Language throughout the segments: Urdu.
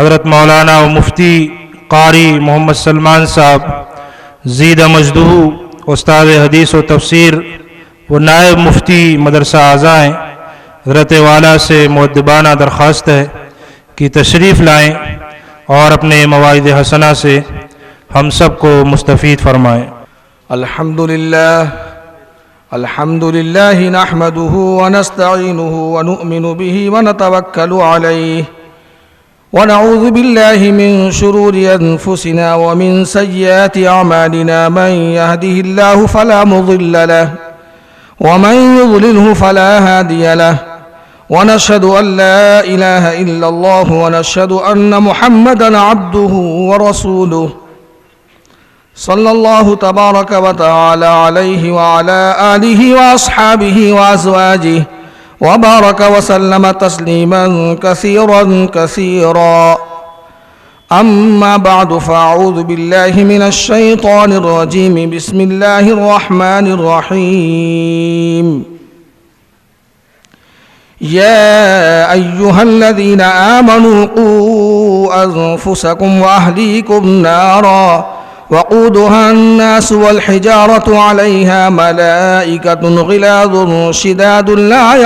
حضرت مولانا و مفتی قاری محمد سلمان صاحب زیدہ مجدہو استاد حدیث و تفسیر و نائب مفتی مدرسہ اعزاء ہیں، حضرت والا سے مؤدبانہ درخواست ہے کہ تشریف لائیں اور اپنے مواعظ حسنہ سے ہم سب کو مستفید فرمائیں۔ الحمد لله نحمده ونستعينه ونؤمن به ونتوكل عليه ونعوذ بالله من شرور أنفسنا ومن سيئات أعمالنا، من يهده الله فلا مضل له ومن يضلله فلا هادي له، ونشهد أن لا إله إلا الله ونشهد أن محمدًا عبده ورسوله صلى الله تبارك وتعالى عليه وعلى آله وأصحابه وأزواجه وبارك وسلم تسليما كثيرا كثيرا. أما بعد، فأعوذ بالله من الشيطان الرجيم. بسم الله الرحمن الرحيم. يا أيها الذين آمنوا قوا أنفسكم وأهليكم نارا وقودها الناس والحجارة عليها ملائكة غلاظ شداد لا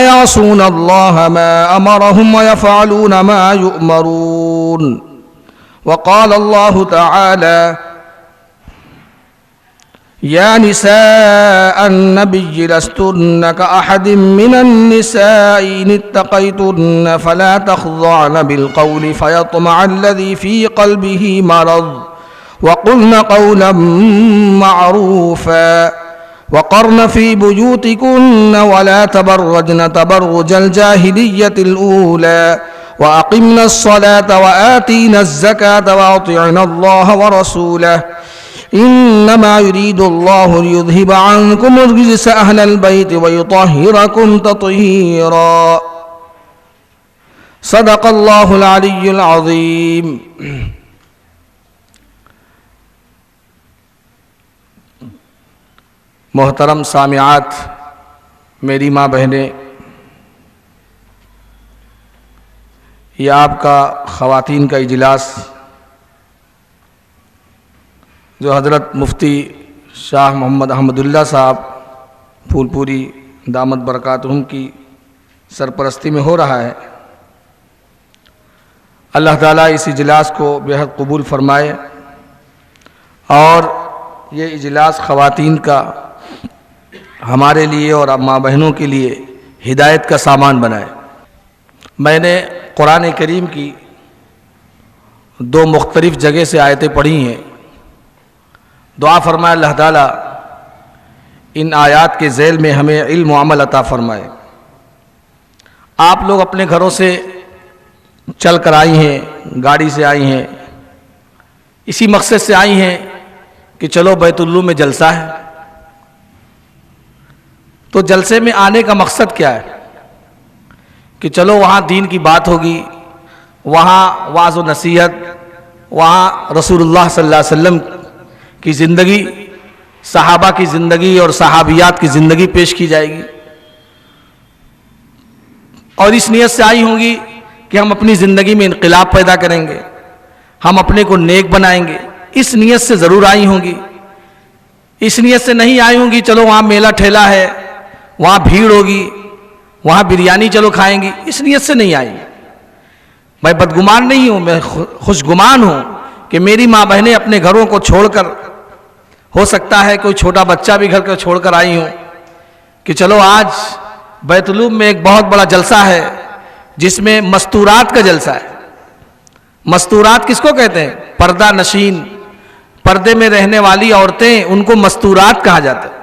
يعصون الله ما أمرهم ويفعلون ما يؤمرون. وقال الله تعالى: يا نساء النبي لستن كأحد من النساء إن اتقيتن فلا تخضعن بالقول فيطمع الذي في قلبه مرض وقلن قولا معروفا وقرن في بيوتكن ولا تبرجن تبرج الجاهلية الأولى وأقمنا الصلاة وآتينا الزكاة وأطعنا الله ورسوله إنما يريد الله ليذهب عنكم الرجس أهل البيت ويطهركم تطهيرا. صدق الله العلي العظيم. محترم سامعات، میری ماں بہنیں، یہ آپ کا خواتین کا اجلاس جو حضرت مفتی شاہ محمد احمد اللہ صاحب پھول پوری دامت برکاتہم کی سرپرستی میں ہو رہا ہے، اللہ تعالیٰ اس اجلاس کو بہت قبول فرمائے اور یہ اجلاس خواتین کا ہمارے لیے اور ماں بہنوں کے لیے ہدایت کا سامان بنائے۔ میں نے قرآن کریم کی دو مختلف جگہ سے آیتیں پڑھی ہیں۔ دعا فرمائے اللہ تعالیٰ ان آیات کے ذیل میں ہمیں علم و عمل عطا فرمائے۔ آپ لوگ اپنے گھروں سے چل کر آئی ہیں، گاڑی سے آئی ہیں، اسی مقصد سے آئی ہیں کہ چلو بیت اللہ میں جلسہ ہے۔ تو جلسے میں آنے کا مقصد کیا ہے؟ کہ چلو وہاں دین کی بات ہوگی، وہاں وعظ و نصیحت، وہاں رسول اللہ صلی اللہ علیہ وسلم کی زندگی، صحابہ کی زندگی اور صحابیات کی زندگی پیش کی جائے گی، اور اس نیت سے آئی ہوں گی کہ ہم اپنی زندگی میں انقلاب پیدا کریں گے، ہم اپنے کو نیک بنائیں گے۔ اس نیت سے ضرور آئی ہوں گی، اس نیت سے نہیں آئی ہوں گی چلو وہاں میلہ ٹھیلا ہے، وہاں بھیڑ ہوگی، وہاں بریانی چلو کھائیں گی، اس نیت سے نہیں آئی۔ میں بدگمان نہیں ہوں، میں خوش گمان ہوں کہ میری ماں بہنیں اپنے گھروں کو چھوڑ کر، ہو سکتا ہے کوئی چھوٹا بچہ بھی گھر کو چھوڑ کر آئی ہوں کہ چلو آج بیت العلوم میں ایک بہت بڑا جلسہ ہے جس میں مستورات کا جلسہ ہے۔ مستورات کس کو کہتے ہیں؟ پردہ نشین، پردے میں رہنے والی عورتیں، ان کو مستورات کہا جاتا ہے۔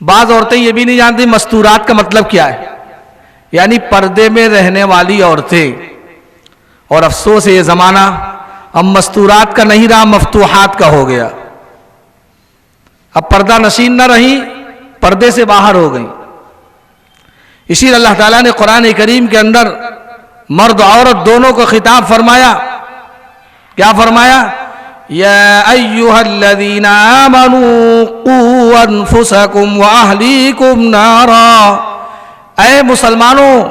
بعض عورتیں یہ بھی نہیں جانتی مستورات کا مطلب کیا ہے، یعنی پردے میں رہنے والی عورتیں۔ اور افسوس ہے یہ زمانہ اب مستورات کا نہیں رہا، مفتوحات کا ہو گیا۔ اب پردہ نشین نہ رہی، پردے سے باہر ہو گئیں۔ اسی لیے اللہ تعالیٰ نے قرآن کریم کے اندر مرد عورت دونوں کو خطاب فرمایا۔ کیا فرمایا؟ یا ایھا الذین آمنوا قوا انفسکم واہلیکم نارا، اے مسلمانوں،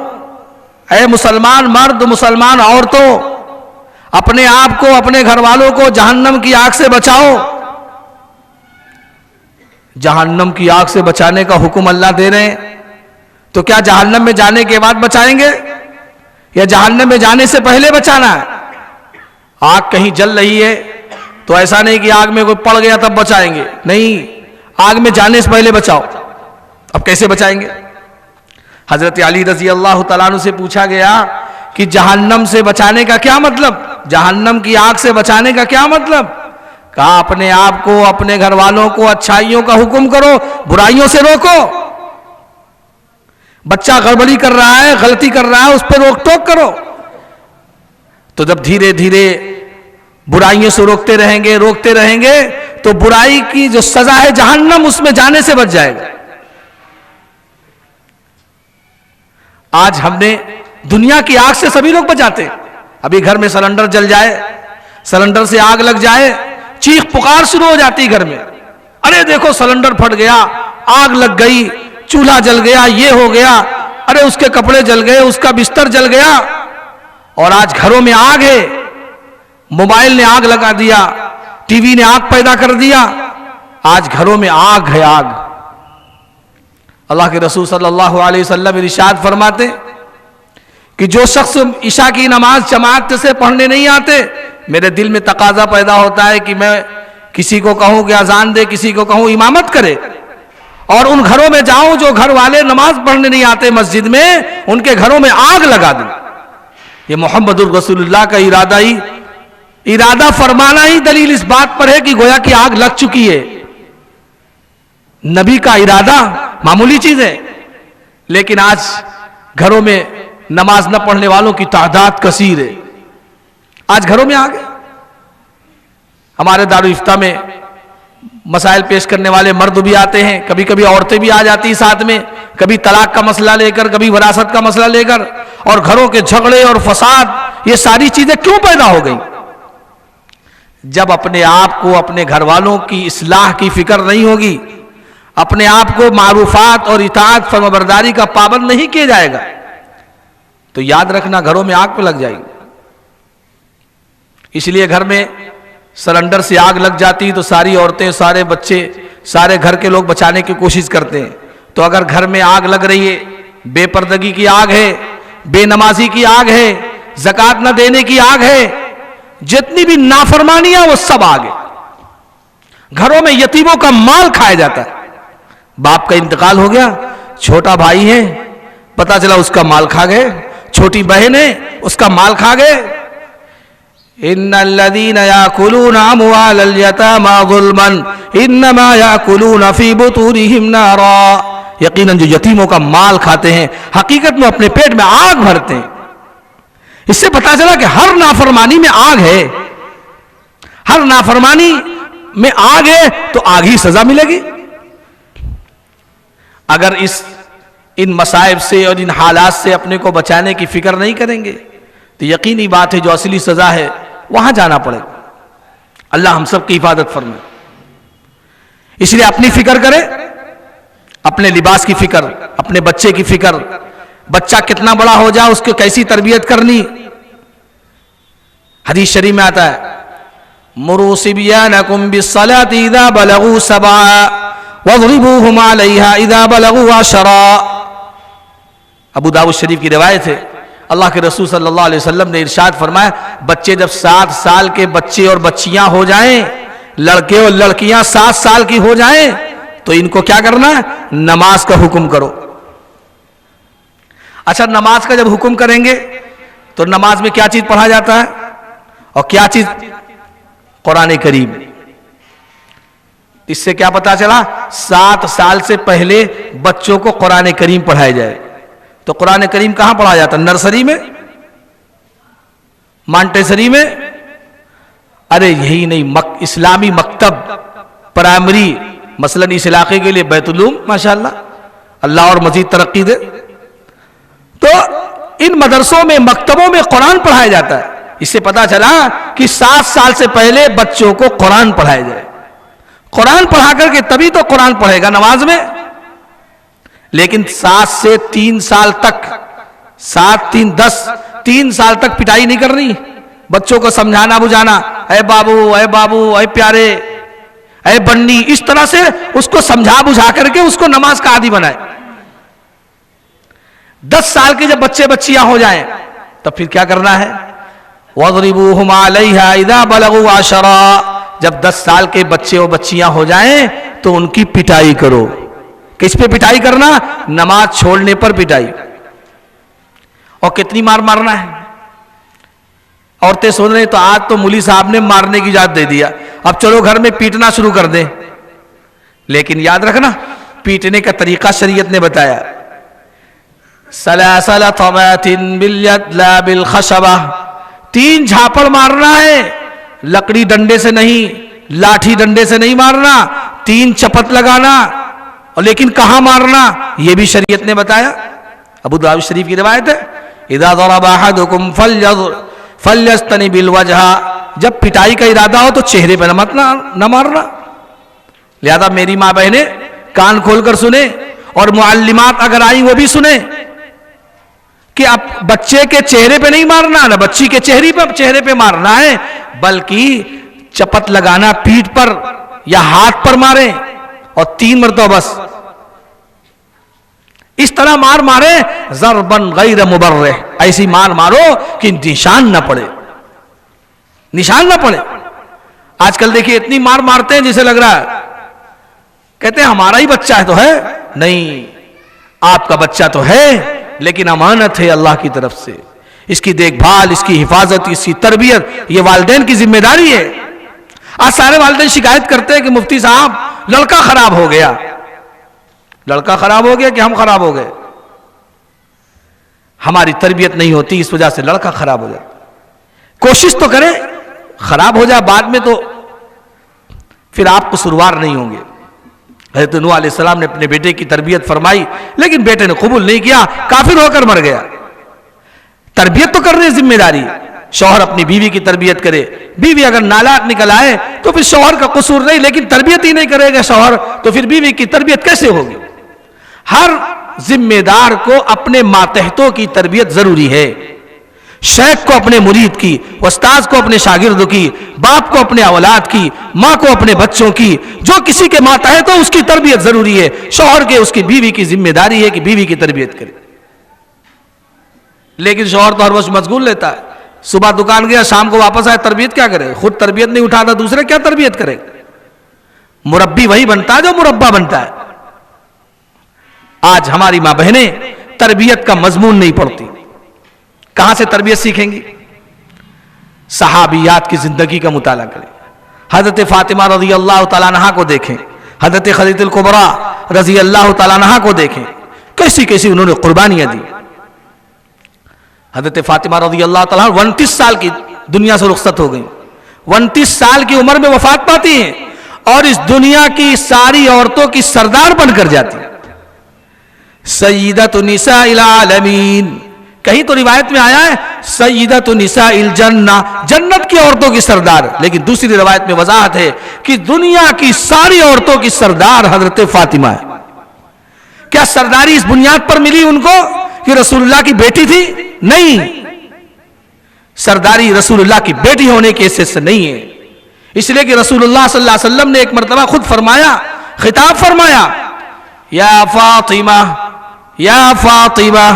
اے مسلمان مرد مسلمان عورتوں، اپنے آپ کو اپنے گھر والوں کو جہنم کی آگ سے بچاؤ۔ جہنم کی آگ سے بچانے کا حکم اللہ دے رہے ہیں، تو کیا جہنم میں جانے کے بعد بچائیں گے یا جہنم میں جانے سے پہلے بچانا ہے؟ آگ کہیں جل رہی ہے تو ایسا نہیں کہ آگ میں کوئی پڑ گیا تب بچائیں گے، نہیں، آگ میں جانے سے پہلے بچاؤ۔ اب کیسے بچائیں گے؟ حضرت علی رضی اللہ تعالیٰ عنہ سے پوچھا گیا کہ جہنم سے بچانے کا کیا مطلب، جہنم کی آگ سے بچانے کا کیا مطلب؟ کہا اپنے آپ کو اپنے گھر والوں کو اچھائیوں کا حکم کرو، برائیوں سے روکو۔ بچہ گڑبڑی کر رہا ہے، غلطی کر رہا ہے، اس پہ روک ٹوک کرو۔ تو جب دھیرے دھیرے برائیوں سے روکتے رہیں گے تو برائی کی جو سزا ہے جہنم، اس میں جانے سے بچ جائے گا۔ آج ہم نے دنیا کی آگ سے سبھی لوگ بچاتے ہیں۔ ابھی گھر میں سلنڈر جل جائے، سلنڈر سے آگ لگ جائے، چیخ پکار شروع ہو جاتی گھر میں، ارے دیکھو سلنڈر پھٹ گیا، آگ لگ گئی، چولہا جل گیا، یہ ہو گیا، ارے اس کے کپڑے جل گئے، اس کا بستر جل گیا۔ اور آج گھروں میں آگ ہے، موبائل نے آگ لگا دیا، ٹی وی نے آگ پیدا کر دیا، آج گھروں میں آگ ہے، آگ۔ اللہ کے رسول صلی اللہ علیہ وسلم ارشاد فرماتے کہ جو شخص عشاء کی نماز جماعت سے پڑھنے نہیں آتے، میرے دل میں تقاضا پیدا ہوتا ہے کہ میں کسی کو کہوں کہ اذان دے، کسی کو کہوں امامت کرے، اور ان گھروں میں جاؤں جو گھر والے نماز پڑھنے نہیں آتے مسجد میں، ان کے گھروں میں آگ لگا دوں۔ یہ محمد الرسول اللہ کا ارادہ فرمانا ہی دلیل اس بات پر ہے کہ گویا کہ آگ لگ چکی ہے۔ نبی کا ارادہ معمولی چیز ہے، لیکن آج گھروں میں نماز نہ پڑھنے والوں کی تعداد کثیر ہے۔ آج گھروں میں آگ ہے۔ ہمارے دارالافتاء میں مسائل پیش کرنے والے مرد بھی آتے ہیں، کبھی کبھی عورتیں بھی آ جاتی ساتھ میں، کبھی طلاق کا مسئلہ لے کر، کبھی وراثت کا مسئلہ لے کر، اور گھروں کے جھگڑے اور فساد، یہ ساری چیزیں کیوں پیدا ہو گئیں؟ جب اپنے آپ کو اپنے گھر والوں کی اصلاح کی فکر نہیں ہوگی، اپنے آپ کو معروفات اور اطاعت فرمانبرداری کا پابند نہیں کیا جائے گا، تو یاد رکھنا گھروں میں آگ پہ لگ جائے گی۔ اس لیے گھر میں سلنڈر سے آگ لگ جاتی تو ساری عورتیں، سارے بچے، سارے گھر کے لوگ بچانے کی کوشش کرتے ہیں۔ تو اگر گھر میں آگ لگ رہی ہے، بے پردگی کی آگ ہے، بے نمازی کی آگ ہے، زکوٰۃ نہ دینے کی آگ ہے، جتنی بھی نافرمانیاں وہ سب آگ ہے۔ گھروں میں یتیموں کا مال کھایا جاتا ہے۔ باپ کا انتقال ہو گیا، چھوٹا بھائی ہے، پتا چلا اس کا مال کھا گئے، چھوٹی بہن ہے، اس کا مال کھا گئے۔ ان الذين ياكلون اموال اليتامى ظلما انما ياكلون في بطونهم نارا، یقیناً جو یتیموں کا مال کھاتے ہیں حقیقت میں اپنے پیٹ میں آگ بھرتے ہیں۔ اس سے پتا چلا کہ ہر نافرمانی میں آگ ہے، ہر نافرمانی میں آگ ہے تو آگ ہی سزا ملے گی۔ اگر ان مصائب سے اور ان حالات سے اپنے کو بچانے کی فکر نہیں کریں گے تو یقینی بات ہے جو اصلی سزا ہے وہاں جانا پڑے گا۔ اللہ ہم سب کی حفاظت فرمائے۔ اس لیے اپنی فکر کرے، اپنے لباس کی فکر، اپنے بچے کی فکر، بچہ کتنا بڑا ہو جائے اس کو کیسی تربیت کرنی۔ حدیث شریف میں آتا ہے مروا صبیانکم بالصلاۃ اذا بلغوا 7 واضربوہم علیہا اذا بلغوا 10۔ ابو داؤد شریف کی روایت ہے، اللہ کے رسول صلی اللہ علیہ وسلم نے ارشاد فرمایا بچے جب 7 سال کے بچے اور بچیاں ہو جائیں، لڑکے اور لڑکیاں 7 سال کی ہو جائیں تو ان کو کیا کرنا ہے؟ نماز کا حکم کرو۔ اچھا، نماز کا جب حکم کریں گے تو نماز میں کیا چیز پڑھا جاتا ہے اور کیا چیز؟ قرآن کریم۔ اس سے کیا پتا چلا؟ 7 سال سے پہلے بچوں کو قرآن کریم پڑھایا جائے۔ تو قرآن کریم کہاں پڑھا جاتا ہے؟ نرسری میں، مانٹیسری میں؟ ارے یہی نہیں، اسلامی مکتب پرائمری، مثلا اس علاقے کے لیے بیت العلوم، ماشاءاللہ اللہ اور مزید ترقی دے۔ تو ان مدرسوں میں، مکتبوں میں قرآن پڑھایا جاتا ہے۔ اس سے پتا چلا کہ 7 سال سے پہلے بچوں کو قرآن پڑھایا جائے۔ قرآن پڑھا کر کے تبھی تو قرآن پڑھے گا نماز میں۔ لیکن 7 سے 3 سال تک 7 3 10 3 سال تک پٹائی نہیں کرنی، بچوں کو سمجھانا بجھانا، اے بابو اے پیارے اے بنی، اس طرح سے اس کو سمجھا بجھا کر کے اس کو نماز کا عادی بنائے۔ 10 سال کے جب بچے بچیاں ہو جائیں تب پھر کیا کرنا ہے؟ وَضْرِبُوهُمْ عَلَيْهَا إِذَا بَلَغُوا 10، جب 10 سال کے بچے و بچیاں ہو جائیں تو ان کی پٹائی کرو۔ کس پہ پٹائی کرنا؟ نماز چھوڑنے پر پٹائی۔ اور کتنی مار مارنا ہے؟ عورتیں سن رہے تو آج تو مولوی صاحب نے مارنے کی اجازت دے دیا، اب چلو گھر میں پیٹنا شروع کر دیں، لیکن یاد رکھنا پیٹنے کا طریقہ شریعت نے بتایا، سلاسل طمات بالید لا بالخشبہ، 3 جھاپڑ مارنا ہے، لکڑی ڈنڈے سے نہیں، لاٹھی ڈنڈے سے نہیں مارنا، 3 چپت لگانا، اور لیکن کہاں مارنا یہ بھی شریعت نے بتایا۔ ابو داؤد شریف کی روایت ہے، اذا ضرب احدکم فلیستنب الوجہ، جب پٹائی کا ارادہ ہو تو چہرے پہ نہ مارنا۔ لہذا میری ماں بہنیں کان کھول کر سنیں، اور معلمات اگر آئیں وہ بھی سنیں کہ اب بچے کے چہرے پہ نہیں مارنا، نہ بچی کے چہرے پہ مارنا ہے، بلکہ چپت لگانا پیٹھ پر یا ہاتھ پر ماریں، اور 3 مرتبہ بس اس طرح مارے، ضربن غیر مبرح، ایسی مارو کہ نشان نہ پڑے۔ آج کل دیکھیے اتنی مارتے ہیں جسے لگ رہا ہے کہتے ہیں ہمارا ہی بچہ ہے تو ہے، نہیں، آپ کا بچہ تو ہے لیکن امانت ہے اللہ کی طرف سے، اس کی دیکھ بھال، اس کی حفاظت، اس کی تربیت یہ والدین کی ذمہ داری ہے۔ آج سارے والدین شکایت کرتے ہیں کہ مفتی صاحب لڑکا خراب ہو گیا کہ ہم خراب ہو گئے، ہماری تربیت نہیں ہوتی اس وجہ سے لڑکا خراب ہو جاتا۔ کوشش تو کریں، خراب ہو جائے بعد میں تو پھر آپ قصوروار نہیں ہوں گے۔ حضرت نوح علیہ السلام نے اپنے بیٹے کی تربیت فرمائی لیکن بیٹے نے قبول نہیں کیا، کافر ہو کر مر گیا۔ تربیت تو کرنے ذمہ داری، شوہر اپنی بیوی کی تربیت کرے، بیوی اگر نالاک نکل آئے تو پھر شوہر کا قصور نہیں، لیکن تربیت ہی نہیں کرے گا شوہر تو پھر بیوی کی تربیت کیسے ہوگی؟ ہر ذمہ دار کو اپنے ماتحتوں کی تربیت ضروری ہے، شیخ کو اپنے مرید کی، استاذ کو اپنے شاگرد کی، باپ کو اپنے اولاد کی، ماں کو اپنے بچوں کی، جو کسی کے ماتحت ہو اس کی تربیت ضروری ہے۔ شوہر کے اس کی بیوی کی ذمہ داری ہے کہ بیوی کی تربیت کرے، لیکن شوہر تو ہر وقت مشغول رہتا ہے، صبح دکان گیا شام کو واپس آئے، تربیت کیا کرے؟ خود تربیت نہیں اٹھاتا دوسرے کیا تربیت کرے؟ مربی وہی بنتا ہے جو مربع بنتا ہے۔ آج ہماری ماں بہنیں تربیت کا مضمون نہیں پڑھتی، کہاں سے تربیت سیکھیں گی؟ صحابیات کی زندگی کا مطالعہ کریں، حضرت فاطمہ رضی اللہ تعالیٰ عنہا کو دیکھیں، حضرت خدیجہ الکبریٰ رضی اللہ تعالیٰ عنہا کو دیکھیں، کیسی کیسی انہوں نے قربانیاں دی۔ حضرت فاطمہ رضی اللہ تعالیٰ 29 سال کی دنیا سے رخصت ہو گئی، 29 سال کی عمر میں وفات پاتی ہیں، اور اس دنیا کی ساری عورتوں کی سردار بن کر جاتی ہیں، سیدۃ نساء العالمین۔ کہیں تو روایت میں آیا ہے سیدۃ نساء الجنہ، جنت کی عورتوں کی سردار، لیکن دوسری روایت میں وضاحت ہے کہ دنیا کی ساری عورتوں کی سردار حضرت فاطمہ ہے۔ کیا سرداری اس بنیاد پر ملی ان کو کہ رسول اللہ کی بیٹی تھی؟ نہیں، سرداری رسول اللہ کی بیٹی ہونے کی حیثیت سے نہیں ہے، اس لیے کہ رسول اللہ صلی اللہ علیہ وسلم نے ایک مرتبہ خود فرمایا، خطاب فرمایا، یا فاطمہ یا فاطمہ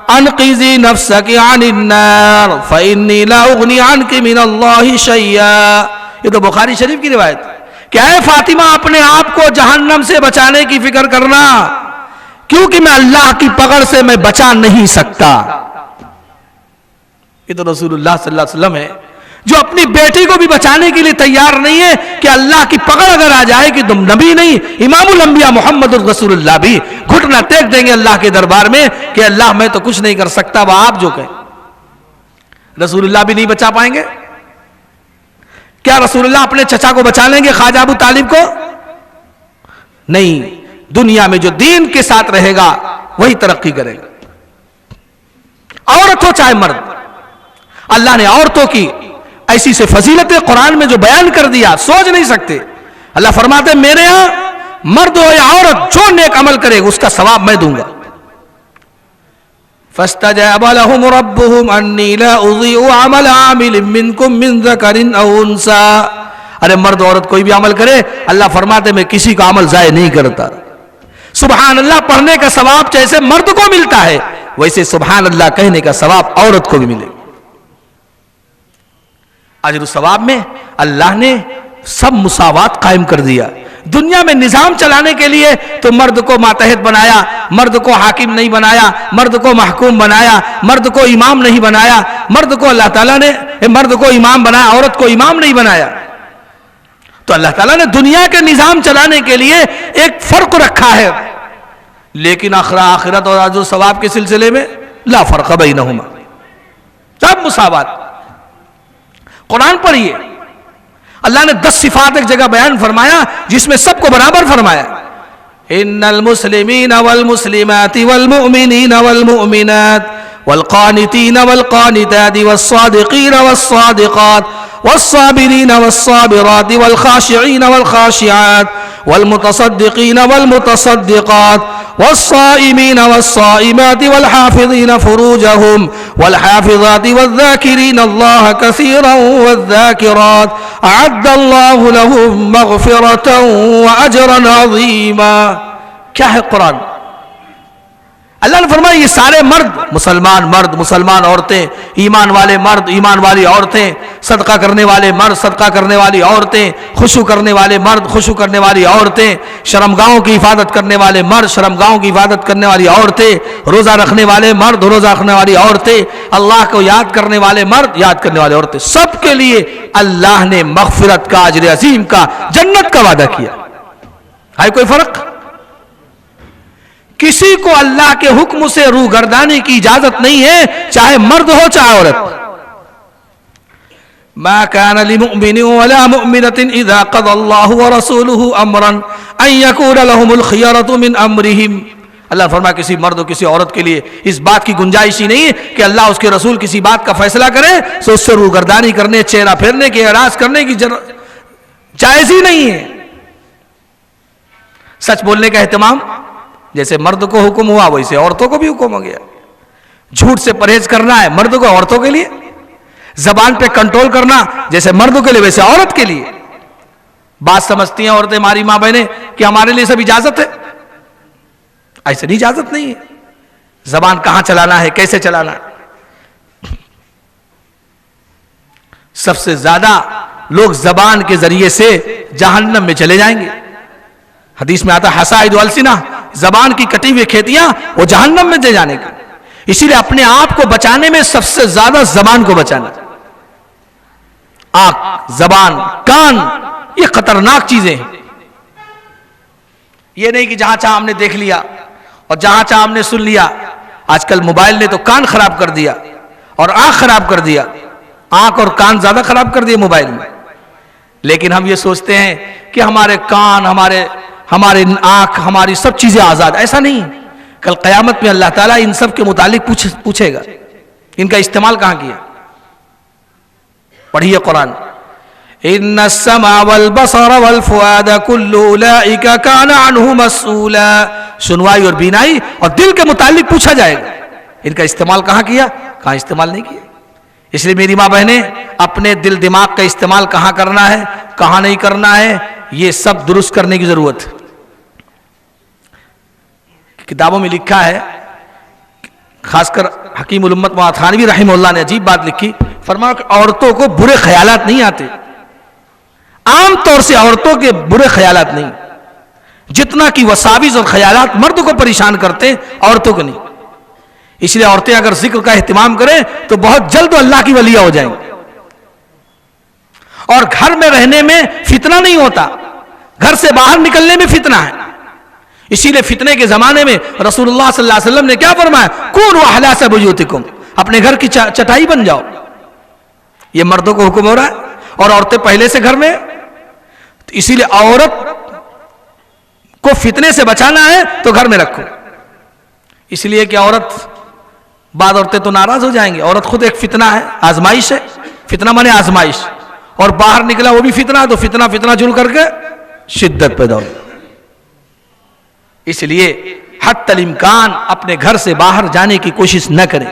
انقذی نفسک عن النار فإنی لا اغنی عنک من اللہ شیئا۔ یہ تو بخاری شریف کی روایت ہے کہ اے فاطمہ اپنے آپ کو جہنم سے بچانے کی فکر کرنا، کیونکہ میں اللہ کی پکڑ سے میں بچا نہیں سکتا۔ یہ تو رسول اللہ صلی اللہ علیہ وسلم ہے جو اپنی بیٹی کو بھی بچانے کے لیے تیار نہیں ہے کہ اللہ کی پکڑ اگر آ جائے کہ تم نبی نہیں امام الانبیاء محمد الرسول اللہ بھی گھٹنا ٹیک دیں گے اللہ کے دربار میں کہ اللہ میں تو کچھ نہیں کر سکتا، وہ آپ جو کہیں۔ رسول اللہ بھی نہیں بچا پائیں گے؟ کیا رسول اللہ اپنے چچا کو بچا لیں گے، خواجہ ابو طالب کو؟ نہیں، دنیا میں جو دین کے ساتھ رہے گا وہی ترقی کرے گا، عورت ہو چاہے مرد۔ اللہ نے عورتوں کی ایسی سے فضیلت قرآن میں جو بیان کر دیا سوچ نہیں سکتے۔ اللہ فرماتے ہیں میرے ہاں مرد ہو یا عورت جو نیک عمل کرے گا اس کا ثواب میں دوں گا۔ فاستجاب لهم ربهم انی لا اضيع عمل عامل منکم من ذکر او انثى. ارے مرد عورت کوئی بھی عمل کرے اللہ فرماتے میں کسی کا عمل ضائع نہیں کرتا. سبحان اللہ پڑھنے کا ثواب جیسے مرد کو ملتا ہے ویسے سبحان اللہ کہنے کا ثواب عورت کو بھی ملے. اجر و ثواب میں اللہ نے سب مساوات قائم کر دیا. دنیا میں نظام چلانے کے لیے تو مرد کو ماتحت بنایا, مرد کو حاکم نہیں بنایا, مرد کو محکوم بنایا, مرد کو امام نہیں بنایا. مرد کو اللہ تعالیٰ نے مرد کو امام بنایا, عورت کو امام نہیں بنایا. تو اللہ تعالیٰ نے دنیا کے نظام چلانے کے لیے ایک فرق رکھا ہے, لیکن آخرت اور اجر و ثواب کے سلسلے میں لا فرق بینہما, سب مساوات. قرآن پڑھیے, اللہ نے 10 صفات ایک جگہ بیان فرمایا جس میں سب کو برابر فرمایا. ان المسلمین والمسلمات والمؤمنین والمؤمنات والقانتین والقانتات والصادقین والصادقات والصابرین والصابرات والخاشعین والخاشعات والمتصدقین والمتصدقات والصائمین والصائمات والحافظین فروجہم والحافظات والذاکرین اللہ کثیرا والذاکرات اعد اللہ لہم مغفرتا واجرا عظیما. کیا ہے قرآن؟ اللہ نے فرمایا یہ سارے مرد, مسلمان عورتیں, ایمان والے مرد, ایمان والی عورتیں, صدقہ کرنے والے مرد, صدقہ کرنے والی عورتیں, خشوع کرنے والے مرد, خشوع کرنے والی عورتیں, شرمگاہوں کی حفاظت کرنے والے مرد, شرمگاہوں کی حفاظت کرنے والی عورتیں, روزہ رکھنے والے مرد, روزہ رکھنے والی عورتیں, اللہ کو یاد کرنے والے مرد, یاد کرنے والے عورتیں, سب کے لیے اللہ نے مغفرت کا, اجر عظیم کا, جنت کا وعدہ کیا. ہے کوئی فرق؟ کسی کو اللہ کے حکم سے روگردانی کی اجازت نہیں ہے, چاہے مرد ہو چاہے عورت. ما كان لمؤمن ولا مؤمنة اذا قضى الله ورسوله امرا ان يكون لهم الخيرة من امرهم. اللہ فرمایا کسی مرد و کسی عورت کے لیے اس بات کی گنجائش ہی نہیں ہے کہ اللہ اس کے رسول کسی بات کا فیصلہ کرے تو اس سے روگردانی کرنے, چہرہ پھیرنے کی, اعراض کرنے کی جائز ہی نہیں ہے. سچ بولنے کا اہتمام جیسے مرد کو حکم ہوا ویسے عورتوں کو بھی حکم ہو گیا. جھوٹ سے پرہیز کرنا ہے مرد کو, عورتوں کے لیے. زبان پہ کنٹرول کرنا جیسے مرد کے لیے ویسے عورت کے لیے. بات سمجھتی ہیں عورتیں, ہماری ماں بہنیں, کہ ہمارے لیے سب اجازت ہے. ایسے نہیں, اجازت نہیں ہے. زبان کہاں چلانا ہے, کیسے چلانا ہے. سب سے زیادہ لوگ زبان کے ذریعے سے جہنم میں چلے جائیں گے. حدیث میں آتا حسائد السنہ, زبان کی کٹی ہوئی کھیتیاں وہ جہنم میں دے جانے کا. اسی لیے اپنے آپ کو بچانے میں سب سے زیادہ زبان کو بچانا. آنکھ, زبان, کان, یہ خطرناک چیزیں ہیں. یہ نہیں کہ جہاں چاہا ہم نے دیکھ لیا اور جہاں چاہا ہم نے سن لیا. آج کل موبائل نے تو کان خراب کر دیا اور آنکھ خراب کر دیا. آنکھ اور کان زیادہ خراب کر دیا موبائل میں. لیکن ہم یہ سوچتے ہیں کہ ہمارے کان, ہمارے آنکھ, ہماری سب چیزیں آزاد. ایسا نہیں. کل قیامت میں اللہ تعالیٰ ان سب کے متعلق پوچھے گا ان کا استعمال کہاں کیا. پڑھیے قرآن. ان السمع والبصر والفؤاد كل اولئک کان عنہ مسئولا. سنوائی اور بینائی اور دل کے متعلق پوچھا جائے گا. ان کا استعمال کہاں کیا, کہاں استعمال نہیں کیا. اس لیے میری ماں بہنیں, اپنے دل دماغ کا استعمال کہاں کرنا ہے, کہاں نہیں کرنا ہے, یہ سب درست کرنے کی ضرورت ہے. کتابوں میں لکھا ہے, خاص کر حکیم الامت مولانا تھانوی رحمہ اللہ نے عجیب بات لکھی. فرمایا کہ عورتوں کو برے خیالات نہیں آتے. عام طور سے عورتوں کے برے خیالات نہیں, جتنا کہ وساوس اور خیالات مرد کو پریشان کرتے عورتوں کو نہیں. اس لیے عورتیں اگر ذکر کا اہتمام کریں تو بہت جلد اللہ کی ولیہ ہو جائیں گے. اور گھر میں رہنے میں فتنہ نہیں ہوتا, گھر سے باہر نکلنے میں فتنہ ہے. اسی لیے فتنے کے زمانے میں رسول اللہ صلی اللہ علیہ وسلم نے کیا فرمایا, کونوا احلاس بیوتکم, اپنے گھر کی چٹائی بن جاؤ. یہ مردوں کو حکم ہو رہا ہے اور عورتیں پہلے سے گھر میں. تو اسی لیے عورت کو فتنے سے بچانا ہے تو گھر میں رکھو. اس لیے کہ عورت, بعض عورتیں تو ناراض ہو جائیں گے, عورت خود ایک فتنہ ہے, آزمائش ہے. فتنہ مانے آزمائش, اور باہر نکلا وہ بھی فتنہ, تو فتنہ جڑ کر کے شدت پیدا ہو. اس لیے حتی الامکان اپنے گھر سے باہر جانے کی کوشش نہ کریں.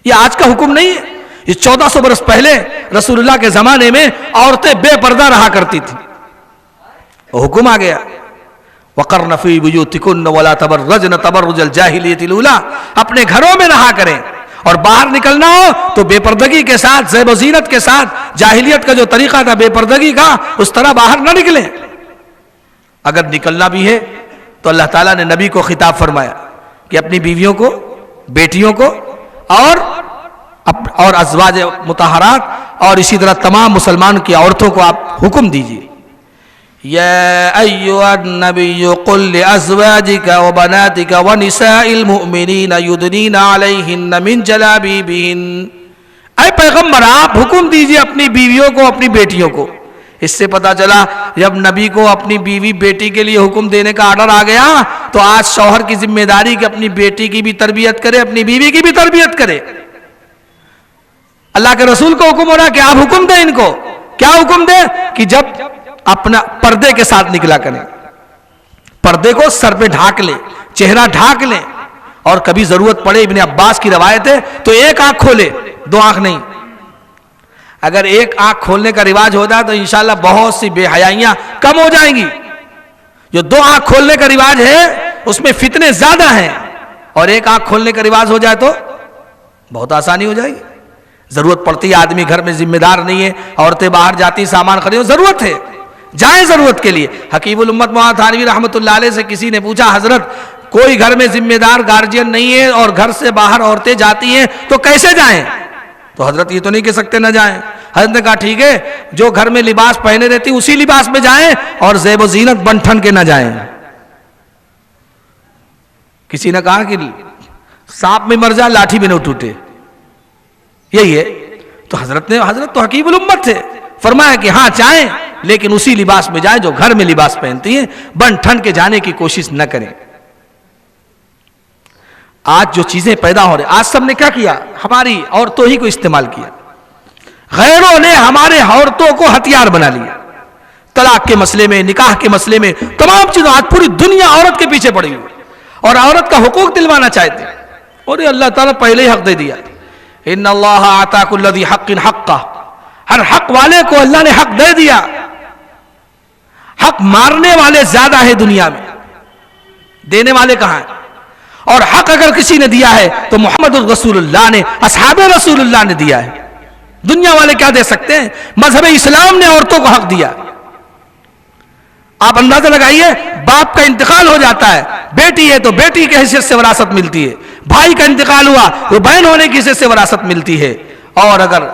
یہ آج کا حکم نہیں ہے. یہ 1400 برس پہلے رسول اللہ کے زمانے میں عورتیں بے پردہ رہا کرتی تھیں. وہ حکم آ گیا وَقَرْنَ فِي بُيُوتِكُنَّ وَلَا تَبَرَّجْنَ تَبَرُّجَ الْجَاهِلِيَّةِ الْأُولَىٰ. اپنے گھروں میں رہا کریں اور باہر نکلنا ہو تو بے پردگی کے ساتھ, زیب و زینت کے ساتھ, جاہلیت کا جو طریقہ تھا بے پردگی کا, اس طرح باہر نہ نکلیں. اگر نکلنا بھی ہے تو اللہ تعالیٰ نے نبی کو خطاب فرمایا کہ اپنی بیویوں کو, بیٹیوں کو اور ازواج مطہرات اور اسی طرح تمام مسلمان کی عورتوں کو آپ حکم دیجیے. یا ایھا النبی قل لازواجک وبناتک ونساء المؤمنین یدنین علیہن من جلابیبہن. اے پیغمبر آپ حکم دیجیے اپنی بیویوں کو, اپنی بیٹیوں کو. اس سے پتا چلا جب نبی کو اپنی بیوی بیٹی کے لیے حکم دینے کا آرڈر آ گیا تو آج شوہر کی ذمہ داری کہ اپنی بیٹی کی بھی تربیت کرے, اپنی بیوی کی بھی تربیت کرے. اللہ کے رسول کو حکم ہو رہا کہ آپ حکم دیں ان کو. کیا حکم دیں؟ کہ جب اپنا پردے کے ساتھ نکلا کریں, پردے کو سر پہ ڈھانک لیں, چہرہ ڈھانک لیں, اور کبھی ضرورت پڑے, ابن عباس کی روایت ہے, تو ایک آنکھ کھولے, دو آنکھ نہیں. اگر ایک آنکھ کھولنے کا رواج ہو جائے تو انشاءاللہ بہت سی بے حیائیاں کم ہو جائیں گی. جو دو آنکھ کھولنے کا رواج ہے اس میں فتنے زیادہ ہیں, اور ایک آنکھ کھولنے کا رواج ہو جائے تو بہت آسانی ہو جائے گی. ضرورت پڑتی ہے, آدمی گھر میں ذمہ دار نہیں ہے, عورتیں باہر جاتی سامان خریدو, ضرورت ہے جائیں ضرورت کے لیے. حکیم الامت مولانا تھانوی رحمۃ اللہ علیہ سے کسی نے پوچھا حضرت کوئی گھر میں ذمہ دار گارجین نہیں ہے اور گھر سے باہر عورتیں جاتی ہیں تو کیسے جائیں؟ تو حضرت یہ تو نہیں کہہ سکتے نہ جائیں. حضرت نے کہا ٹھیک ہے, جو گھر میں لباس پہنے رہتی اسی لباس میں جائیں اور زیب و زینت بن ٹھن کے نہ جائیں. کسی نے کہا کہ سانپ میں مر جائے لاٹھی میں نہ ٹوٹے, یہی ہے. تو حضرت تو حکیم الامت تھے, فرمایا کہ ہاں چاہیں لیکن اسی لباس میں جائیں جو گھر میں لباس پہنتی ہیں, بن ٹھن کے جانے کی کوشش نہ کریں. آج جو چیزیں پیدا ہو رہے, آج سب نے کیا کیا؟ ہماری عورتوں ہی کو استعمال کیا. غیروں نے ہمارے عورتوں کو ہتھیار بنا لیا. طلاق کے مسئلے میں, نکاح کے مسئلے میں, تمام چیزوں, آج پوری دنیا عورت کے پیچھے پڑی ہوئی اور عورت کا حقوق دلوانا چاہتے ہیں. اور یہ اللہ تعالیٰ پہلے ہی حق دے دیا. ان اللہ آتا کل ذی حق حقہ, ہر حق والے کو اللہ نے حق دے دیا. حق مارنے والے زیادہ ہیں دنیا میں, دینے والے کہاں ہیں؟ اور حق اگر کسی نے دیا ہے تو محمد الرسول اللہ نے, اصحاب رسول اللہ نے دیا ہے. دنیا والے کیا دے سکتے ہیں؟ مذہب اسلام نے عورتوں کو حق دیا. آپ اندازہ لگائیے, باپ کا انتقال ہو جاتا ہے, بیٹی ہے تو بیٹی کے حیثیت سے وراثت ملتی ہے, بھائی کا انتقال ہوا تو بہن ہونے کی حیثیت سے وراثت ملتی ہے, اور اگر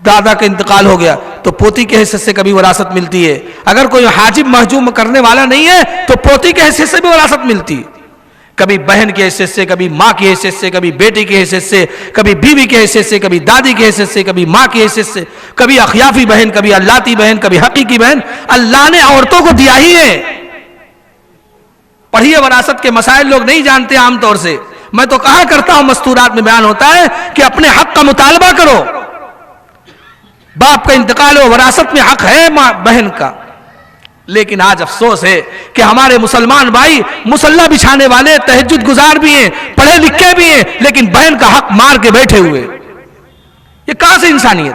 دادا کا انتقال ہو گیا تو پوتی کے حیثیت سے کبھی وراثت ملتی ہے. اگر کوئی حاجب محجوب کرنے والا نہیں ہے تو پوتی کے حیثیت سے بھی وراثت ملتی ہے, کبھی بہن کی حیثیت سے, کبھی ماں کی حیثیت سے, کبھی بیٹی کی حیثیت سے, کبھی بیوی کی حیثیت سے, کبھی دادی کی حیثیت سے, کبھی ماں کی حیثیت سے, کبھی اخیافی بہن, کبھی اللاتی بہن, کبھی حقیقی بہن. اللہ نے عورتوں کو دیا ہی ہے. پڑھیے وراثت کے مسائل لوگ نہیں جانتے عام طور سے. میں تو کہا کرتا ہوں, مستورات میں بیان ہوتا ہے کہ اپنے حق کا مطالبہ کرو. باپ کا انتقال ہو, وراثت میں حق ہے ماں بہن کا. لیکن آج افسوس ہے کہ ہمارے مسلمان بھائی مسلح بچھانے والے, تہجد گزار بھی ہیں, پڑھے لکھے بھی ہیں, لیکن بہن کا حق مار کے بیٹھے ہوئے. یہ کہاں سے انسانیت؟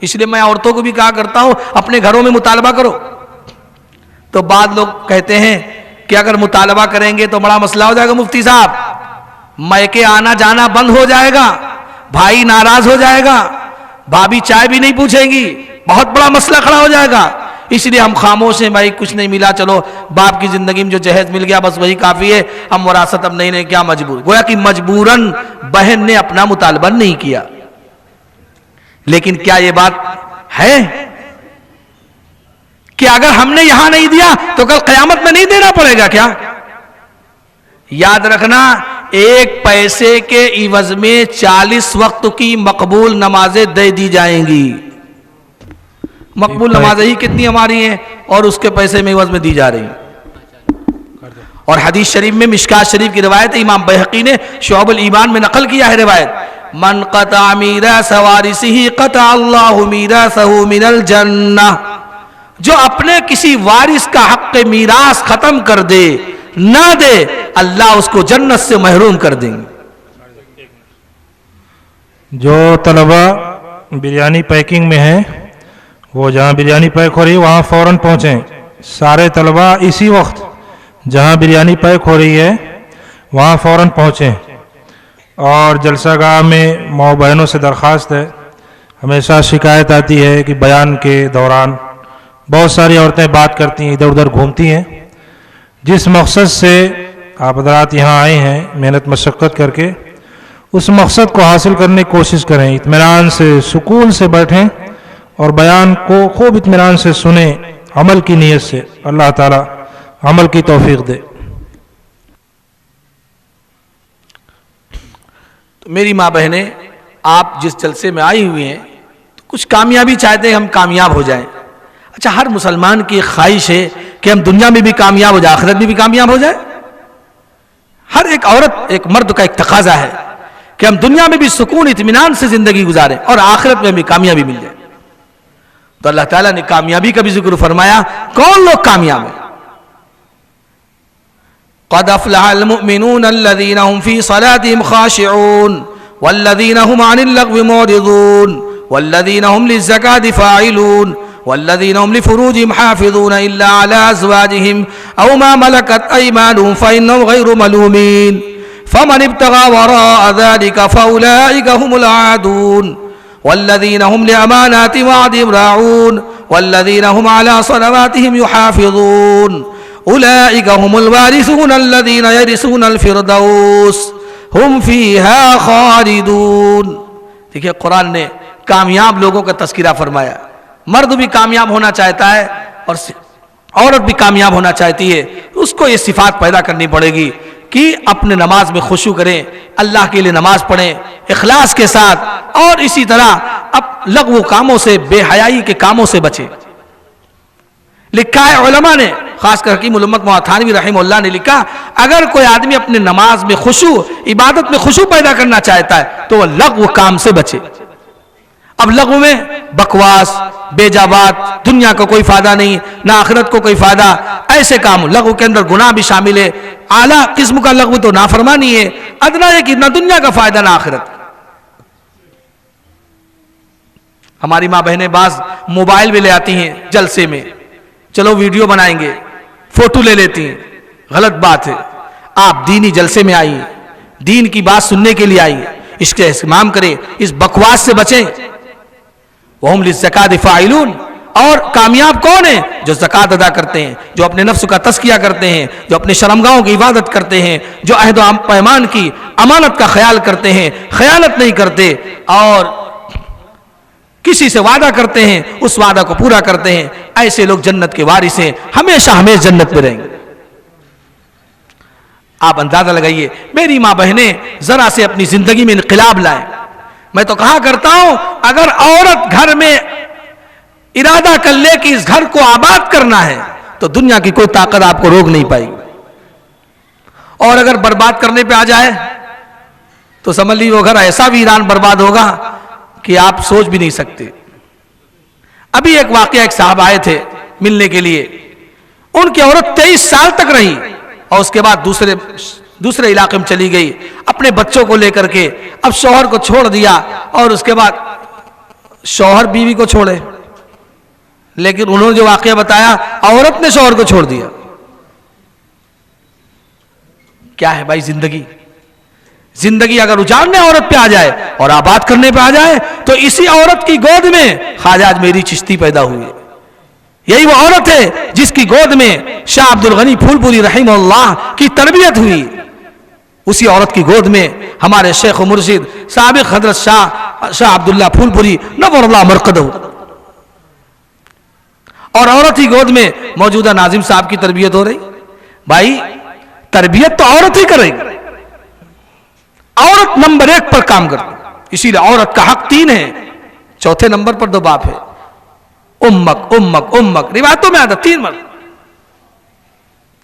اس لیے میں عورتوں کو بھی کہا کرتا ہوں اپنے گھروں میں مطالبہ کرو. تو بعض لوگ کہتے ہیں کہ اگر مطالبہ کریں گے تو بڑا مسئلہ ہو جائے گا مفتی صاحب, میکے آنا جانا بند ہو جائے گا, بھائی ناراض ہو جائے گا, بھابھی چائے بھی نہیں پوچھیں گی, بہت بڑا مسئلہ کھڑا ہو جائے گا. اس لیے ہم خاموش ہیں, بھائی کچھ نہیں ملا, چلو باپ کی زندگی میں جو جہیز مل گیا بس وہی کافی ہے, ہم وراثت اب نہیں کیا مجبور. گویا کہ مجبوراً بہن نے اپنا مطالبہ نہیں کیا. لیکن کیا یہ بات ہے کہ اگر ہم نے یہاں نہیں دیا تو کل قیامت میں نہیں دینا پڑے گا کیا؟ یاد رکھنا, 1 پیسے کے عوض میں 40 وقت کی مقبول نمازیں دے دی جائیں گی. مقبول نمازیں ہی کتنی ہماری ہیں اور اس کے پیسے میں عوض میں دی جا رہی ہیں. اور حدیث شریف میں مشکات شریف کی روایت ہے, امام بہقی نے شعب الایمان میں نقل کیا ہے روایت, من قطع میراث وارثہ قطع اللہ میراثہ من الجنہ. جو اپنے کسی وارث کا حق میراث ختم کر دے, نہ دے, اللہ اس کو جنت سے محروم کر دیں گے۔ جو طلبہ بریانی پیکنگ میں ہیں وہ جہاں بریانی پیک ہو رہی ہے وہاں فوراً پہنچیں۔ سارے طلبہ اسی وقت جہاں بریانی پیک ہو رہی ہے وہاں فوراً پہنچیں۔ اور جلسہ گاہ میں ماؤ بہنوں سے درخواست ہے، ہمیشہ شکایت آتی ہے کہ بیان کے دوران بہت ساری عورتیں بات کرتی ہیں، ادھر ادھر گھومتی ہیں۔ جس مقصد سے آپ حضرات یہاں آئے ہیں محنت مشقت کر کے، اس مقصد کو حاصل کرنے کی کوشش کریں، اطمینان سے سکون سے بیٹھیں اور بیان کو خوب اطمینان سے سنیں عمل کی نیت سے۔ اللہ تعالی عمل کی توفیق دے۔ تو میری ماں بہنیں، آپ جس جلسے میں آئی ہوئی ہیں تو کچھ کامیابی چاہتے ہیں ہم کامیاب ہو جائیں۔ اچھا، ہر مسلمان کی ایک خواہش ہے کہ ہم دنیا میں بھی کامیاب ہو جائیں، آخرت میں بھی کامیاب ہو جائے۔ ہر ایک عورت، ایک مرد کا ایک تقاضا ہے کہ ہم دنیا میں بھی سکون اطمینان سے زندگی گزاریں اور آخرت میں بھی کامیابی مل جائے۔ تو اللہ تعالیٰ نے کامیابی کا بھی ذکر فرمایا۔ کون لوگ کامیاب ہیں؟ قد افلح المؤمنون الذين هم في صلاتهم خاشعون والذين هم عن اللغو معرضون والذين هم للزكاة فاعلون والذين هم لفروجهم حافظون إلا على أزواجهم أو ما ملكت أيمانهم فإنهم غير ملومين فمن ابتغى وراء ذلك فأولئك هم العادون والذين هم لأمانات وعدهم راعون والذين هم على صلواتهم يحافظون أولئك هم الوارثون الذين يرثون الفردوس هم فيها خالدون۔ دیکھیں قرآن نے کامیاب لوگوں کا تذکرہ فرمایا۔ مرد بھی کامیاب ہونا چاہتا ہے اور عورت بھی کامیاب ہونا چاہتی ہے، اس کو یہ صفات پیدا کرنی پڑے گی کہ اپنے نماز میں خشوع کریں، اللہ کے لیے نماز پڑھیں اخلاص کے ساتھ، اور اسی طرح اب لغو کاموں سے، بے حیائی کے کاموں سے بچیں۔ لکھا ہے علماء نے، خاص کر حکیم الامت مولانا تھانوی رحمہ اللہ نے لکھا، اگر کوئی آدمی اپنے نماز میں خشوع، عبادت میں خشوع پیدا کرنا چاہتا ہے تو وہ لغو کام سے بچے۔ اب لغو میں بکواس، بے جا بات، دنیا کو کوئی فائدہ نہیں، نہ آخرت کو کوئی فائدہ، ایسے کام۔ لغو کے اندر گناہ بھی شامل ہے۔ اعلیٰ قسم کا لغو تو نافرمانی ہے، ادنا ہے کہ نہ دنیا کا فائدہ نہ آخرت۔ ہماری ماں بہنیں بعض موبائل بھی لے آتی ہیں جلسے میں، چلو ویڈیو بنائیں گے، فوٹو لے لیتی ہیں، غلط بات ہے۔ آپ دینی جلسے میں آئیے، دین کی بات سننے کے لیے آئیے، اس کے اہتمام کریں، اس بکواس سے بچیں۔ وَهُمْ لِلزَّكَاةِ فَاعِلُونَ، اور کامیاب کون ہیں؟ جو زکوٰۃ ادا کرتے ہیں، جو اپنے نفس کا تزکیہ کرتے ہیں، جو اپنے شرمگاہوں کی عبادت کرتے ہیں، جو عہد و پیمان کی امانت کا خیال کرتے ہیں، خیانت نہیں کرتے، اور کسی سے وعدہ کرتے ہیں اس وعدہ کو پورا کرتے ہیں، ایسے لوگ جنت کے وارث ہیں، ہمیشہ ہمیشہ جنت میں رہیں گے۔ آپ اندازہ لگائیے، میری ماں بہنیں ذرا سے اپنی زندگی میں انقلاب لائیں۔ میں تو کہا کرتا ہوں، اگر عورت گھر میں ارادہ کر لے کہ اس گھر کو آباد کرنا ہے تو دنیا کی کوئی طاقت آپ کو روک نہیں پائے گی، اور اگر برباد کرنے پہ آ جائے تو سمجھ لیجیے وہ گھر ایسا ویران برباد ہوگا کہ آپ سوچ بھی نہیں سکتے۔ ابھی ایک واقعہ، ایک صاحب آئے تھے ملنے کے لیے، ان کی عورت 23 سال تک رہی اور اس کے بعد دوسرے علاقے میں چلی گئی اپنے بچوں کو لے کر کے۔ اب شوہر کو چھوڑ دیا، اور اس کے بعد شوہر بیوی کو چھوڑے، لیکن انہوں نے جو واقعہ بتایا، عورت نے شوہر کو چھوڑ دیا۔ کیا ہے بھائی زندگی اگر اجاڑنے عورت پہ آ جائے اور آباد کرنے پہ آ جائے تو اسی عورت کی گود میں خواجہ میری چشتی پیدا ہوئی ہے۔ یہی وہ عورت ہے جس کی گود میں شاہ عبد الغنی پھول پوری رحمہ اللہ کی تربیت ہوئی، اسی عورت کی گود میں ہمارے شیخ و مرشد سابق حضرت شاہ عبداللہ پھول پوری نور اللہ مرقدہ، اور عورت ہی گود میں موجودہ ناظم صاحب کی تربیت ہو رہی۔ بھائی تربیت تو عورت ہی کرے گی، عورت نمبر 1 پر کام کرتی، اسی لیے عورت کا حق 3 ہے، چوتھے نمبر پر 2 باپ ہے، امک امک امک، روایتوں میں آتا 3 مرد،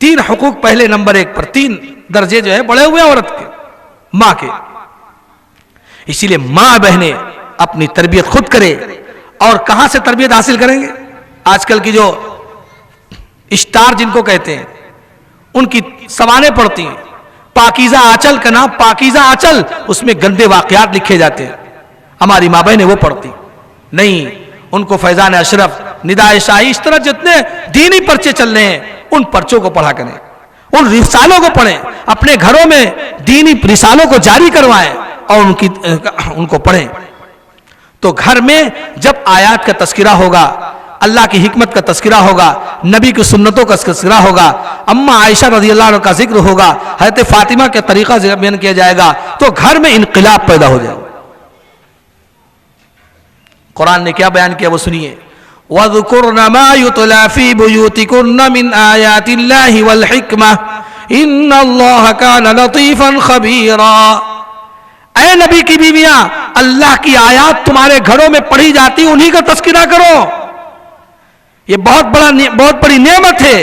3 حقوق پہلے نمبر 1 پر، 3 درجے جو ہے بڑے ہوئے عورت کے، ماں کے۔ اسی لیے ماں بہنیں اپنی تربیت خود کرے، اور کہاں سے تربیت حاصل کریں گے؟ آج کل کی جو اسٹار جن کو کہتے ہیں ان کی سوانح پڑھتی ہیں، پاکیزہ آنچل کا نام پاکیزہ آنچل، اس میں گندے واقعات لکھے جاتے ہیں، ہماری ماں بہنیں وہ پڑھتی نہیں، ان کو فیضان اشرف، ندائے شاہی، اس طرح جتنے دینی پرچے چل رہے ہیں ان پرچوں کو پڑھا کریں، ان رسالوں کو پڑھیں، اپنے گھروں میں دینی رسالوں کو جاری کروائیں اور ان کو پڑھیں. تو گھر میں جب آیات کا تذکرہ ہوگا، اللہ کی حکمت کا تذکرہ ہوگا، نبی کی سنتوں کا تذکرہ ہوگا، اماں عائشہ رضی اللہ عنہ کا ذکر ہوگا، حضرت فاطمہ کے طریقہ سے بیان کیا جائے گا، تو گھر میں انقلاب پیدا ہو جائے گا. قرآن نے کیا بیان کیا وہ سنیے. وَذْكُرْنَ مَا يُتْلَى فِي بُيُوتِكُنَّ مِنْ آيَاتِ اللَّهِ وَالْحِكْمَةِ إِنَّ اللَّهَ كَانَ لَطِيفًا خَبِيرًا. اے نبی کی بیویاں، اللہ کی آیات تمہارے گھروں میں پڑھی جاتی، انہی کا تذکرہ کرو. یہ بہت بڑی نعمت ہے.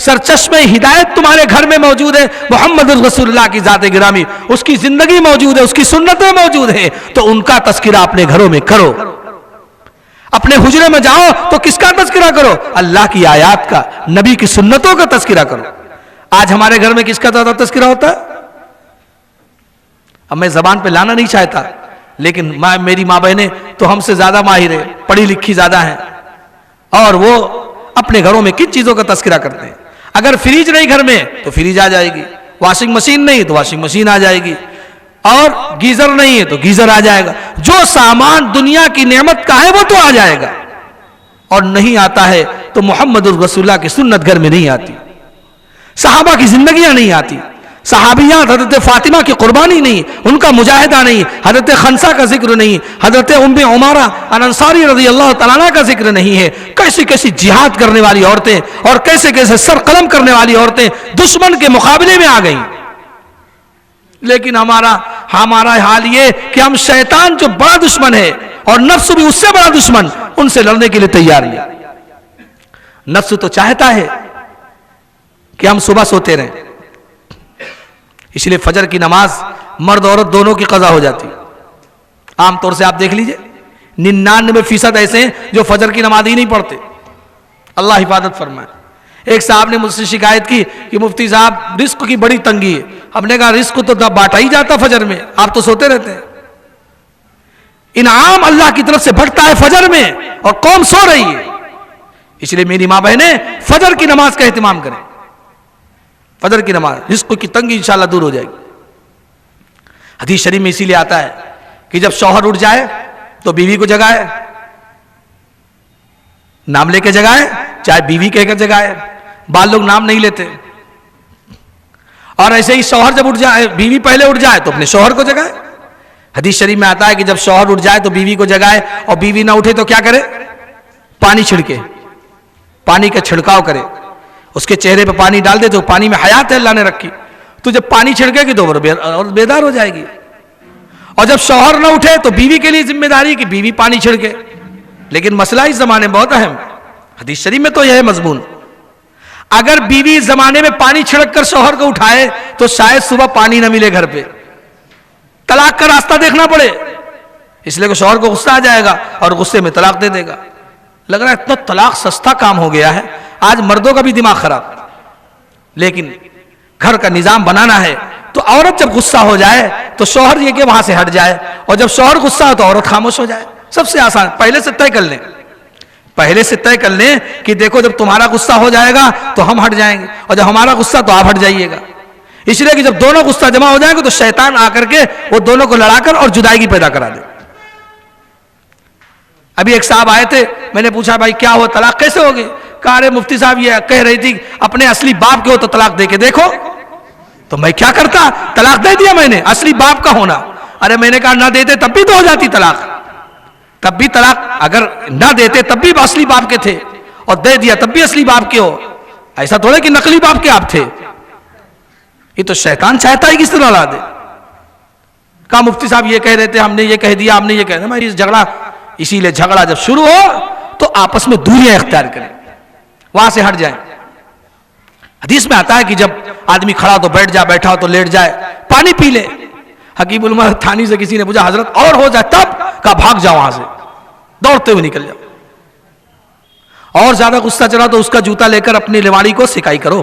سرچشمہ ہدایت تمہارے گھر میں موجود ہے، محمد رسول اللہ کی ذات گرامی، اس کی زندگی موجود ہے، اس کی سنتیں موجود ہیں، تو ان کا تذکرہ اپنے گھروں میں کرو. اپنے حجرے میں جاؤ تو کس کا تذکرہ کرو؟ اللہ کی آیات کا، نبی کی سنتوں کا تذکرہ کرو. آج ہمارے گھر میں کس کا زیادہ تذکرہ ہوتا ہے؟ اب میں زبان پہ لانا نہیں چاہتا، لیکن میری ماں بہنیں تو ہم سے زیادہ ماہر ہیں، پڑھی لکھی زیادہ ہیں، اور وہ اپنے گھروں میں کن چیزوں کا تذکرہ کرتے ہیں. اگر فریج نہیں گھر میں تو فریج آ جائے گی، واشنگ مشین نہیں تو واشنگ مشین آ جائے گی، اور گیزر نہیں ہے تو گیزر آ جائے گا. جو سامان دنیا کی نعمت کا ہے وہ تو آ جائے گا، اور نہیں آتا ہے تو محمد الرسول اللہ کی سنت گھر میں نہیں آتی، صحابہ کی زندگیاں نہیں آتی، صحابیات حضرت فاطمہ کی قربانی نہیں، ان کا مجاہدہ نہیں، حضرت خنسا کا ذکر نہیں، حضرت ام عمارہ انصاری رضی اللہ تعالیٰ عنہ کا ذکر نہیں ہے. کیسی کیسی جہاد کرنے والی عورتیں اور کیسے کیسے سر قلم کرنے والی عورتیں دشمن کے مقابلے میں آ گئیں. لیکن ہمارا حال یہ کہ ہم شیطان جو بڑا دشمن ہے اور نفس بھی اس سے بڑا دشمن، ان سے لڑنے کے لیے تیار ہیں. نفس تو چاہتا ہے کہ ہم صبح سوتے رہیں، اس لیے فجر کی نماز مرد عورت دونوں کی قضا ہو جاتی. عام طور سے آپ دیکھ لیجئے 99% ایسے ہیں جو فجر کی نماز ہی نہیں پڑھتے. اللہ حفاظت فرمائے. ایک صاحب نے مجھ سے شکایت کی کہ مفتی صاحب رزق کی بڑی تنگی ہے. ہم نے کہا رزق تو بانٹا ہی جاتا فجر میں، آپ تو سوتے رہتے ہیں. انعام اللہ کی طرف سے بڑھتا ہے فجر میں اور قوم سو رہی ہے. اس لیے میری ماں بہنیں فجر کی نماز کا اہتمام کریں. فجر کی نماز، رزق کی تنگی انشاءاللہ دور ہو جائے گی. حدیث شریف میں اسی لیے آتا ہے کہ جب شوہر اٹھ جائے تو بیوی کو جگائے، نام لے کے جگائے، چاہے بیوی کہہ کر جگائے. بعض لوگ نام نہیں لیتے. اور ایسے ہی شوہر جب اٹھ جائے، بیوی پہلے اٹھ جائے تو اپنے شوہر کو جگائے. حدیث شریف میں آتا ہے کہ جب شوہر اٹھ جائے تو بیوی کو جگائے، اور بیوی نہ اٹھے تو کیا کرے؟ پانی چھڑکے، پانی کا چھڑکاؤ کرے، اس کے چہرے پہ پانی ڈال دے. تو پانی میں حیات ہے اللہ نے رکھی، تو جب پانی چھڑکے گی تو وہ بیدار ہو جائے گی. اور جب شوہر نہ اٹھے تو بیوی کے لیے ذمہ داری کہ بیوی پانی چھڑکے. لیکن مسئلہ اس زمانے میں بہت اہم، حدیث شریف میں تو یہ ہے مضمون، اگر بیوی اس زمانے میں پانی چھڑک کر شوہر کو اٹھائے تو شاید صبح پانی نہ ملے گھر پہ، طلاق کا راستہ دیکھنا پڑے. اس لیے کہ شوہر کو غصہ آ جائے گا اور غصے میں طلاق دے دے گا. لگ رہا ہے اتنا طلاق سستا کام ہو گیا ہے، آج مردوں کا بھی دماغ خراب. لیکن گھر کا نظام بنانا ہے تو عورت جب غصہ ہو جائے تو شوہر یہ کہ وہاں سے ہٹ جائے، اور جب شوہر غصہ ہو تو عورت خاموش ہو جائے. سب سے آسان، پہلے سے طے کر لیں، پہلے سے طے کر لیں کہ دیکھو جب تمہارا غصہ ہو جائے گا تو ہم ہٹ جائیں گے، اور جب ہمارا غصہ تو آپ ہٹ جائیے گا. اس لیے کہ جب دونوں غصہ جمع ہو جائیں گے تو شیطان آ کر کے وہ دونوں کو لڑا کر اور جدائیگی پیدا کرا دے. ابھی ایک صاحب آئے تھے، میں نے پوچھا بھائی کیا ہوا، طلاق کیسے ہوگی؟ کہا ارے مفتی صاحب یہ کہہ رہی تھی اپنے اصلی باپ کے ہو تو طلاق دے کے دیکھو. تو میں کیا کرتا، طلاق دے دیا میں نے، اصلی باپ کا ہونا. ارے میں نے کہا نہ دیتے تب بھی تو ہو جاتی طلاق، تب بھی طلاق، اگر نہ دیتے تب بھی اصلی باپ کے تھے، اور دے دیا تب بھی اصلی باپ کے ہو. ایسا تھوڑا کہ نقلی باپ کے آپ تھے. یہ تو شیطان چاہتا ہے کس طرح لا دے. کہا مفتی صاحب یہ کہہ رہے تھے، ہم نے یہ کہہ دیا، ہم نے یہ کہہ دیا. میں جھگڑا، اسی لیے جھگڑا جب شروع ہو تو آپس میں دوریاں اختیار کریں، وہاں سے ہٹ جائیں. حدیث میں آتا ہے کہ جب آدمی کھڑا تو بیٹھ جائے، بیٹھا ہو تو لیٹ جائے، پانی پی لے. حکیم الامہ تھانی سے کسی نے پوچھا حضرت اور ہو جائے تب؟ کہا بھاگ جاؤ وہاں سے، دوڑتے ہوئے نکل جاؤ. اور زیادہ غصہ چلا تو اس کا جوتا لے کر اپنی لیواڑی کو سکائی کرو.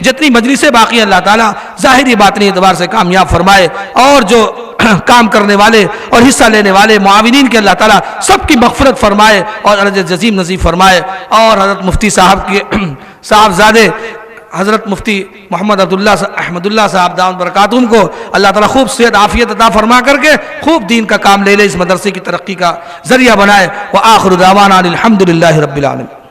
جتنی مجلسیں باقی ہیں، اللہ تعالیٰ ظاہری باطنی اعتبار سے کامیاب فرمائے، اور جو کام کرنے والے اور حصہ لینے والے معاونین کے اللہ تعالیٰ سب کی مغفرت فرمائے اور اجر جزیم نصیب فرمائے، اور حضرت مفتی صاحب کے صاحبزادے حضرت مفتی محمد عبداللہ احمد اللہ صاحب دامت برکاتہم کو اللہ تعالیٰ خوب صحت عافیت عطا فرما کر کے خوب دین کا کام لے لے، اس مدرسے کی ترقی کا ذریعہ بنائے۔ وآخر دعوانا الحمدللہ رب العالمین۔